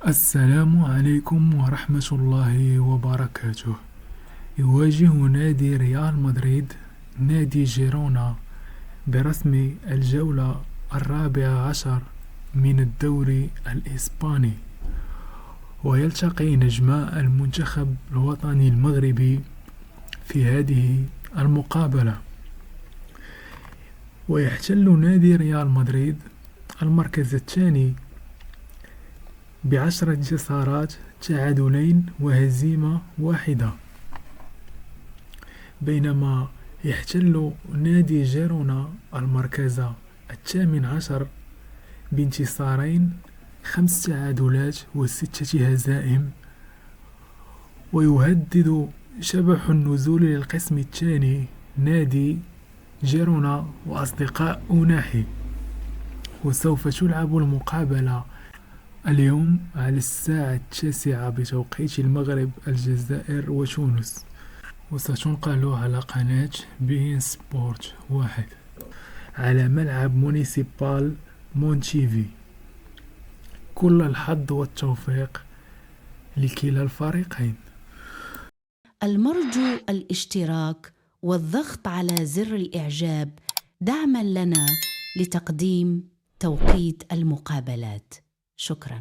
السلام عليكم ورحمة الله وبركاته. يواجه نادي ريال مدريد نادي جيرونا برسم الجولة 14 من الدوري الإسباني، ويلتقي نجما المنتخب الوطني المغربي في هذه المقابلة. ويحتل نادي ريال مدريد المركز الثاني ب10 انتصارات، تعادلين وهزيمة واحدة، بينما يحتل نادي جيرونا المركز الثامن عشر بانتصارين، 5 تعادلات و6 هزائم. ويهدد شبح النزول للقسم الثاني نادي جيرونا وأصدقاء أوناحي. وسوف تلعب المقابلة اليوم على الساعة 9 بتوقيت المغرب، الجزائر وتونس، وستنقل على قناة بين سبورت 1 على ملعب مونيسيبال مونتيفي. كل الحظ والتوفيق لكلا الفريقين. المرجو الاشتراك والضغط على زر الإعجاب دعماً لنا لتقديم توقيت المقابلات. شكراً.